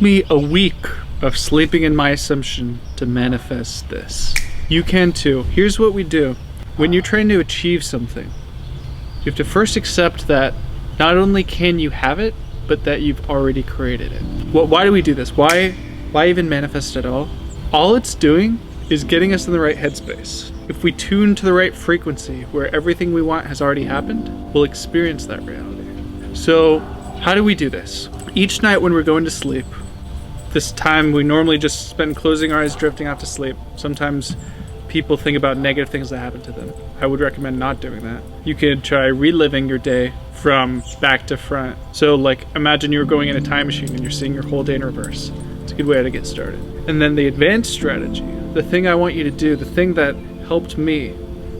Me a week of sleeping in my assumption to manifest this. You can too. Here's what we do. When you're trying to achieve something, you have to first accept that not only can you have it, but that you've already created it. Why do we do this? Why even manifest at all? All it's doing is getting us in the right headspace. If we tune to the right frequency where everything we want has already happened, we'll experience that reality. So how do we do this? Each night when we're going to sleep, this time we normally just spend closing our eyes, drifting off to sleep. Sometimes people think about negative things that happen to them. I would recommend not doing that. You could try reliving your day from back to front. So like imagine you're going in a time machine and you're seeing your whole day in reverse. It's a good way to get started. And then the advanced strategy, the thing I want you to do, the thing that helped me,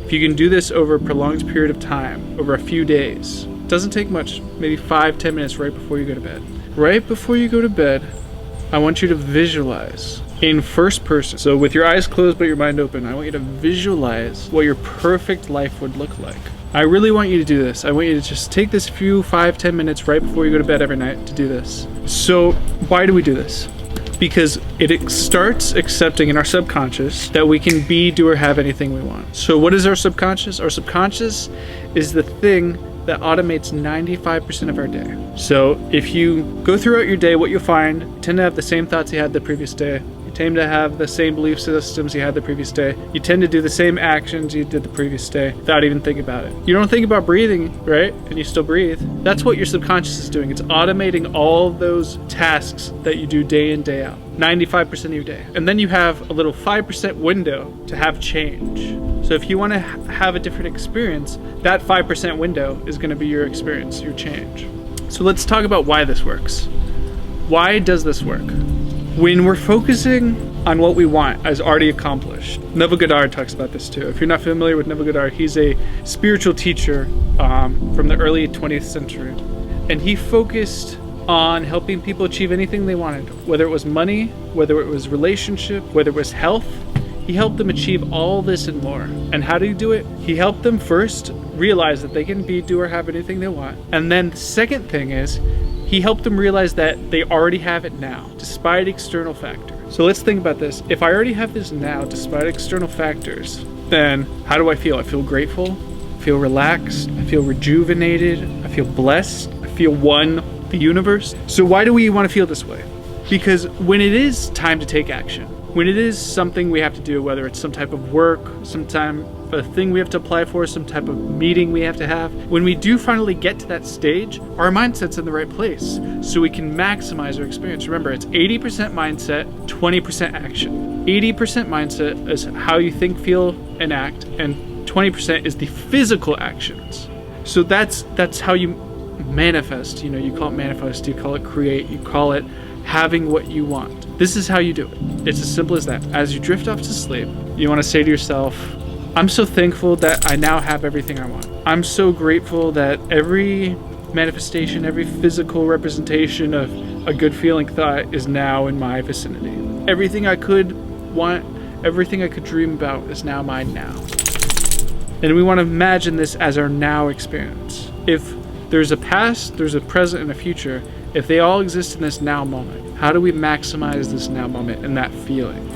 if you can do this over a prolonged period of time, over a few days, it doesn't take much, maybe 5-10 minutes right before you go to bed. Right before you go to bed, I want you to visualize in first person. So with your eyes closed but your mind open, I want you to visualize what your perfect life would look like. I really want you to do this. I want you to just take this few 5-10 minutes right before you go to bed every night to do this. So why do we do this? Because it starts accepting in our subconscious that we can be, do, or have anything we want. So what is our subconscious? Our subconscious is the thing that automates 95% of our day. So if you go throughout your day, what you'll find, you tend to have the same thoughts you had the previous day. You tend to have the same belief systems you had the previous day. You tend to do the same actions you did the previous day without even thinking about it. You don't think about breathing, right? And you still breathe. That's what your subconscious is doing. It's automating all those tasks that you do day in, day out. 95% of your day. And then you have a little 5% window to have change. So if you want to have a different experience, that 5% window is going to be your experience, your change. So let's talk about why this works. Why does this work? When we're focusing on what we want as already accomplished, Neville Goddard talks about this too. If you're not familiar with Neville Goddard, he's a spiritual teacher from the early 20th century. And he focused on helping people achieve anything they wanted, whether it was money, whether it was relationship, whether it was health. He helped them achieve all this and more. And how did he do it? He helped them first realize that they can be, do, or have anything they want. And then the second thing is, he helped them realize that they already have it now, despite external factors. So let's think about this. If I already have this now, despite external factors, then how do I feel? I feel grateful, I feel relaxed, I feel rejuvenated, I feel blessed, I feel one with the universe. So why do we want to feel this way? Because when it is time to take action, when it is something we have to do, whether it's some type of work, a thing we have to apply for, some type of meeting we have to have, when we do finally get to that stage, our mindset's in the right place so we can maximize our experience. Remember, it's 80% mindset, 20% action. 80% mindset is how you think, feel, and act, and 20% is the physical actions. So that's how you manifest. You know, you call it manifest, you call it create, you call it having what you want. This is how you do it. It's as simple as that. As you drift off to sleep, you want to say to yourself, I'm so thankful that I now have everything I want. I'm so grateful that every manifestation, every physical representation of a good feeling thought is now in my vicinity. Everything I could want, everything I could dream about is now mine now. And we want to imagine this as our now experience. If there's a past, there's a present, and a future, if they all exist in this now moment, how do we maximize this now moment and that feeling?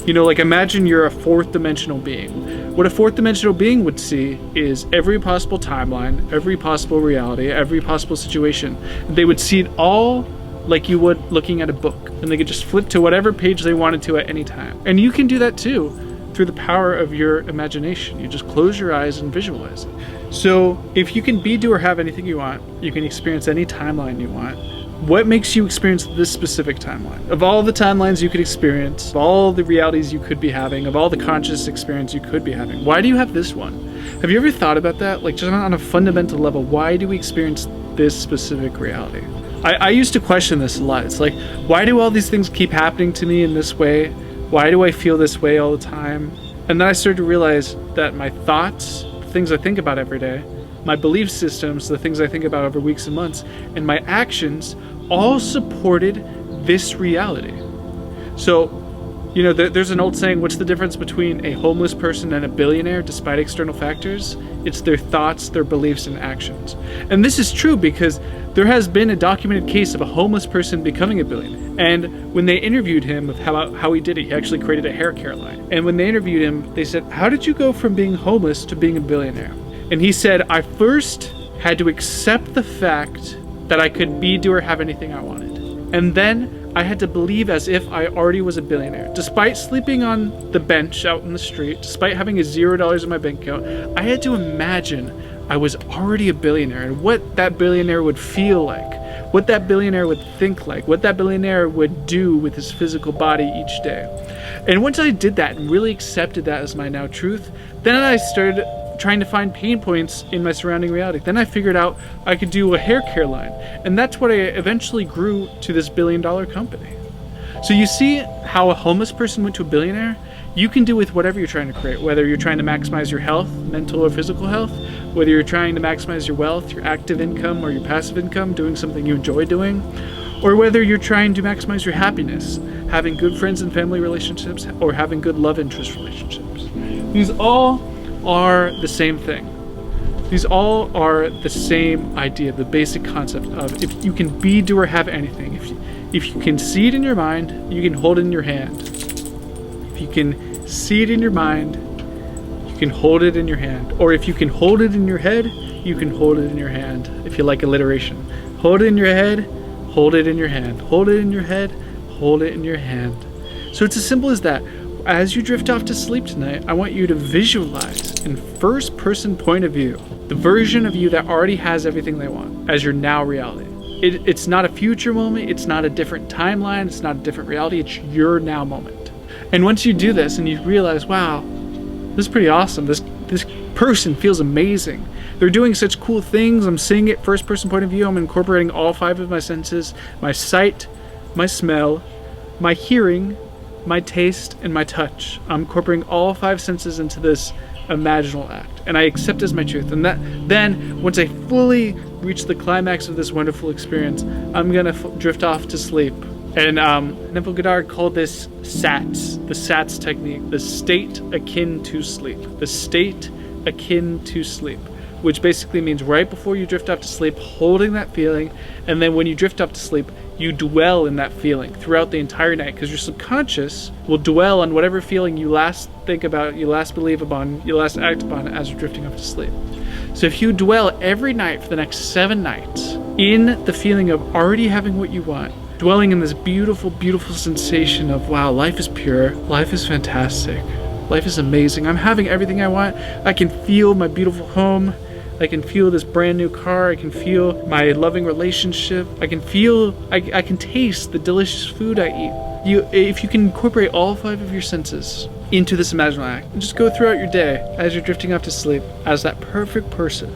You know, like imagine you're a fourth dimensional being. What a fourth dimensional being would see is every possible timeline, every possible reality, every possible situation. They would see it all like you would looking at a book, and they could just flip to whatever page they wanted to at any time. And you can do that too through the power of your imagination. You just close your eyes and visualize it. So if you can be, do, or have anything you want, you can experience any timeline you want. What makes you experience this specific timeline? Of all the timelines you could experience, of all the realities you could be having, of all the conscious experience you could be having, why do you have this one? Have you ever thought about that? Like just on a fundamental level, why do we experience this specific reality? I used to question this a lot. It's like, why do all these things keep happening to me in this way? Why do I feel this way all the time? And then I started to realize that my thoughts, the things I think about every day, my belief systems, the things I think about over weeks and months, and my actions all supported this reality. So You know, there's an old saying, what's the difference between a homeless person and a billionaire despite external factors? It's their thoughts, their beliefs, and actions. And this is true because there has been a documented case of a homeless person becoming a billionaire. And when they interviewed him of how he did it, he actually created a hair care line. And when they interviewed him, they said, how did you go from being homeless to being a billionaire? And he said, I first had to accept the fact that I could be, do, or have anything I wanted. And then I had to believe as if I already was a billionaire. Despite sleeping on the bench out in the street, despite having $0 in my bank account, I had to imagine I was already a billionaire and what that billionaire would feel like, what that billionaire would think like, what that billionaire would do with his physical body each day. And once I did that and really accepted that as my now truth, then I started trying to find pain points in my surrounding reality. Then I figured out I could do a hair care line. And that's what I eventually grew to this $1 billion company. So you see how a homeless person went to a billionaire? You can do with whatever you're trying to create, whether you're trying to maximize your health, mental or physical health, whether you're trying to maximize your wealth, your active income or your passive income, doing something you enjoy doing, or whether you're trying to maximize your happiness, having good friends and family relationships, or having good love interest relationships. These all are the same thing. These all are the same idea, the basic concept of if you can be, do, or have anything. If you can see it in your mind, you can hold it in your hand. If you can see it in your mind, you can hold it in your hand. Or if you can hold it in your head, you can hold it in your hand. If you like alliteration. Hold it in your head, hold it in your hand. Hold it in your head, hold it in your hand. So it's as simple as that. As you drift off to sleep tonight, I want you to visualize in first person point of view the version of you that already has everything they want as your now reality. It's not a future moment, it's not a different timeline, it's not a different reality, it's your now moment. And once you do this and you realize, wow, this is pretty awesome, this person feels amazing. They're doing such cool things, I'm seeing it first person point of view, I'm incorporating all 5 of my senses, my sight, my smell, my hearing, my taste, and my touch. I'm incorporating all 5 senses into this imaginal act, and I accept as my truth. And then once I fully reach the climax of this wonderful experience, I'm gonna drift off to sleep. And Neville Goddard called this SATS, the SATS technique, the state akin to sleep. The state akin to sleep, which basically means right before you drift off to sleep, holding that feeling, and then when you drift off to sleep, you dwell in that feeling throughout the entire night, because your subconscious will dwell on whatever feeling you last think about, you last believe upon, you last act upon as you're drifting off to sleep. So if you dwell every night for the next 7 nights in the feeling of already having what you want, dwelling in this beautiful, beautiful sensation of, wow, life is pure, life is fantastic, life is amazing, I'm having everything I want, I can feel my beautiful home, I can feel this brand new car, I can feel my loving relationship, I can taste the delicious food I eat. If you can incorporate all 5 of your senses into this imaginal act, and just go throughout your day as you're drifting off to sleep as that perfect person.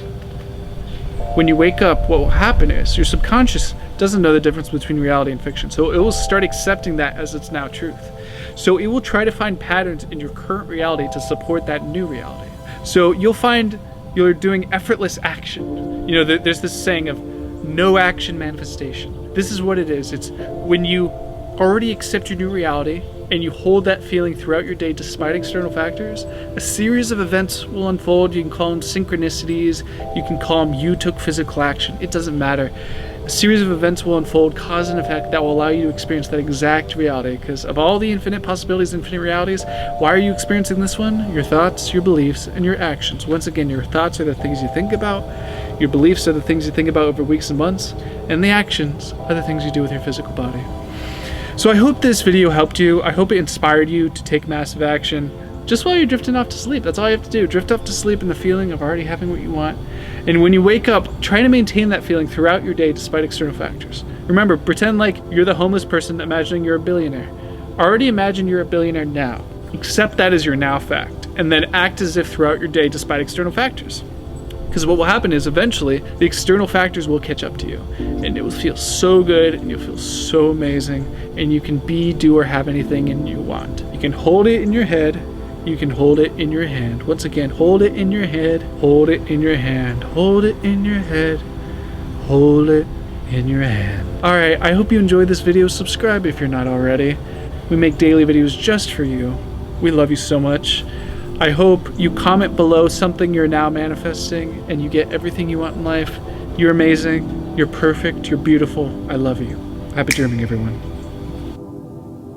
When you wake up, what will happen is your subconscious doesn't know the difference between reality and fiction, so it will start accepting that as its now truth. So it will try to find patterns in your current reality to support that new reality. So you'll find you're doing effortless action. You know, there's this saying of no action manifestation. This is what it is. It's when you already accept your new reality and you hold that feeling throughout your day despite external factors, a series of events will unfold. You can call them synchronicities, you can call them you took physical action. It doesn't matter. A series of events will unfold, cause and effect, that will allow you to experience that exact reality. Because of all the infinite possibilities, infinite realities, why are you experiencing this one? Your thoughts, your beliefs, and your actions. Once again, your thoughts are the things you think about, your beliefs are the things you think about over weeks and months, and the actions are the things you do with your physical body. So I hope this video helped you. I hope it inspired you to take massive action just while you're drifting off to sleep. That's all you have to do. Drift off to sleep in the feeling of already having what you want. And when you wake up, try to maintain that feeling throughout your day despite external factors. Remember, pretend like you're the homeless person imagining you're a billionaire. Already imagine you're a billionaire now. Accept that as your now fact. And then act as if throughout your day despite external factors. Because what will happen is eventually the external factors will catch up to you. And it will feel so good and you'll feel so amazing. And you can be, do, or have anything you want. You can hold it in your head. You can hold it in your hand. Once again, hold it in your head, hold it in your hand, hold it in your head, hold it in your hand. Alright, I hope you enjoyed this video. Subscribe if you're not already. We make daily videos just for you. We love you so much. I hope you comment below something you're now manifesting and you get everything you want in life. You're amazing. You're perfect. You're beautiful. I love you. Happy dreaming, everyone.